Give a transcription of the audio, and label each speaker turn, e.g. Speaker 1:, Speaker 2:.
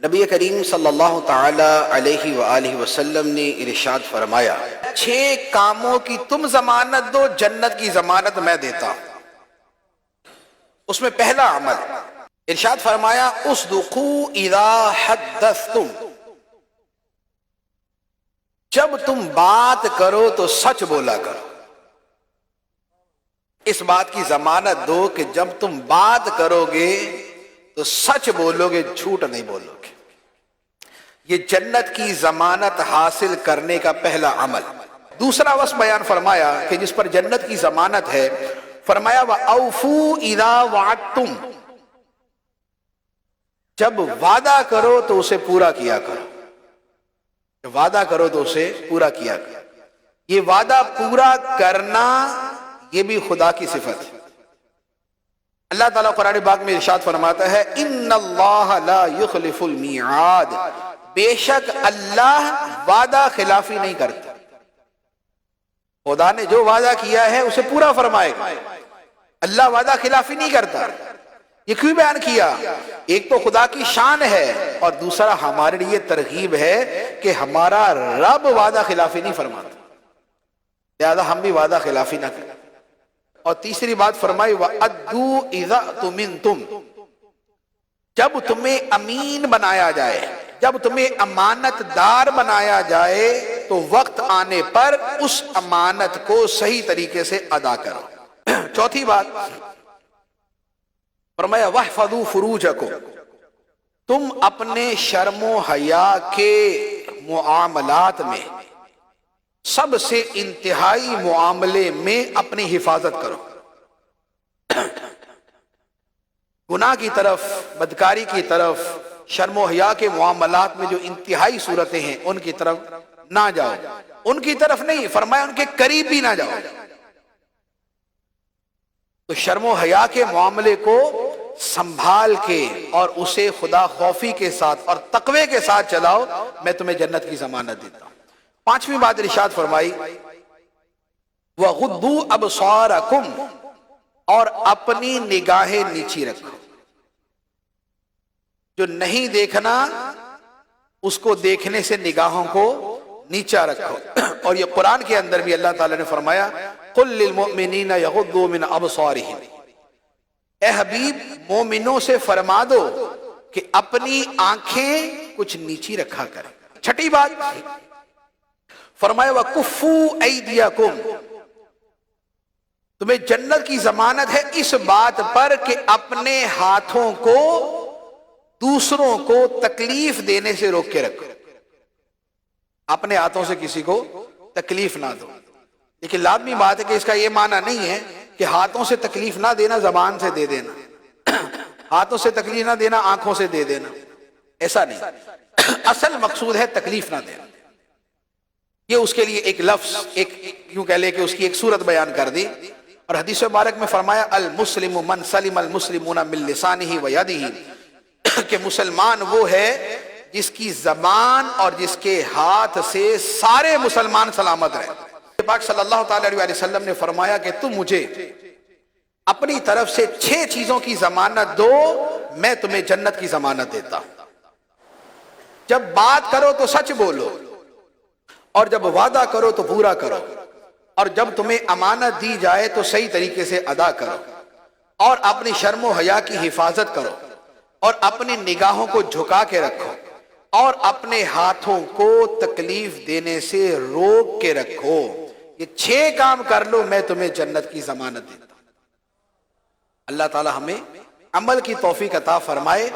Speaker 1: نبی کریم صلی اللہ تعالی علیہ وآلہ وسلم نے ارشاد فرمایا 6 کاموں کی تم ضمانت دو، جنت کی ضمانت میں دیتا ہوں۔ اس میں پہلا عمل ارشاد فرمایا اصدقوا اذا حدثتم، جب تم بات کرو تو سچ بولا کرو۔ اس بات کی ضمانت دو کہ جب تم بات کرو گے تو سچ بولو گے، جھوٹ نہیں بولو گے۔ یہ جنت کی ضمانت حاصل کرنے کا پہلا عمل۔ دوسرا وصف بیان فرمایا کہ جس پر جنت کی ضمانت ہے، فرمایا وَأَوْفُوا إِذَا وَعَدْتُمْ، جب وعدہ کرو تو اسے پورا کیا کرو۔ جب وعدہ کرو تو اسے پورا کیا کرو۔ یہ وعدہ پورا کرنا یہ بھی خدا کی صفت ہے۔ اللہ تعالیٰ قرآن پاک میں ارشاد فرماتا ہے ان اللہ لا یخلف المیعاد، بے شک اللہ وعدہ خلافی نہیں کرتا۔ خدا نے جو وعدہ کیا ہے اسے پورا فرمائے گا، اللہ وعدہ خلافی نہیں کرتا۔ یہ کیوں بیان کیا؟ ایک تو خدا کی شان ہے اور دوسرا ہمارے لیے ترغیب ہے کہ ہمارا رب وعدہ خلافی نہیں فرماتا، لہذا ہم بھی وعدہ خلافی نہ کریں۔ اور تیسری بات فرمائی وَأَدُّوا إِذَا اؤْتُمِنْتُمْ، جب تمہیں امین بنایا جائے، جب تمہیں امانت دار بنایا جائے تو وقت آنے پر اس امانت کو صحیح طریقے سے ادا کرو۔ چوتھی بات فرمایا وَاحْفَظُوا فُرُوجَكُمْ، تم اپنے شرم و حیا کے معاملات میں سب سے انتہائی معاملے میں اپنی حفاظت کرو۔ گناہ کی طرف، بدکاری کی طرف، شرم و حیا کے معاملات میں جو انتہائی صورتیں ہیں ان کی طرف نہ جاؤ۔ ان کی طرف نہیں، فرمایا ان کے قریب بھی نہ جاؤ۔ تو شرم و حیا کے معاملے کو سنبھال کے اور اسے خدا خوفی کے ساتھ اور تقوی کے ساتھ چلاؤ، میں تمہیں جنت کی ضمانت دیتا ہوں۔ پانچویں بات ارشاد فرمائی وَغُضُّوا أَبْصَارَكُمْ، اور اپنی نگاہیں نیچی رکھو۔ جو نہیں دیکھنا اس کو دیکھنے سے نگاہوں کو نیچا رکھو۔ اور یہ قرآن کے اندر بھی اللہ تعالیٰ نے فرمایا قُلْ لِلْمُؤْمِنِينَ يَغُضُّوا مِنْ أَبْصَارِهِمْ، اے حبیب مومنوں سے فرما دو کہ اپنی آنکھیں کچھ نیچی رکھا کریں۔ چھٹی بات فرمایا وَكُفُّوا أَيْدِيَكُمْ، تمہیں جنت کی ضمانت ہے اس بات پر کہ اپنے ہاتھوں کو دوسروں کو تکلیف دینے سے روک کے رکھو۔ اپنے ہاتھوں سے کسی کو تکلیف نہ دو۔ لیکن لازمی بات ہے کہ اس کا یہ معنی نہیں ہے کہ ہاتھوں سے تکلیف نہ دینا زبان سے دے دینا، ہاتھوں سے تکلیف نہ دینا آنکھوں سے دے دینا، ایسا نہیں۔ اصل مقصود ہے تکلیف نہ دینا۔ یہ اس کے لیے ایک لفظ، ایک یوں کہہ لے کہ اس کی ایک صورت بیان کر دی۔ اور حدیث مبارک میں فرمایا المسلم من سلم المسلمون من لسانہ ویدہ، کہ مسلمان وہ ہے جس کی زبان اور جس کے ہاتھ سے سارے مسلمان سلامت رہے۔ پاک صلی اللہ تعالی علیہ وسلم نے فرمایا کہ تم مجھے اپنی طرف سے 6 چیزوں کی ضمانت دو، میں تمہیں جنت کی ضمانت دیتا ہوں۔ جب بات کرو تو سچ بولو، اور جب وعدہ کرو تو پورا کرو، اور جب تمہیں امانت دی جائے تو صحیح طریقے سے ادا کرو، اور اپنی شرم و حیا کی حفاظت کرو، اور اپنی نگاہوں کو جھکا کے رکھو، اور اپنے ہاتھوں کو تکلیف دینے سے روک کے رکھو۔ یہ 6 کام کر لو، میں تمہیں جنت کی ضمانت دیتا ہوں۔ اللہ تعالی ہمیں عمل کی توفیق عطا فرمائے۔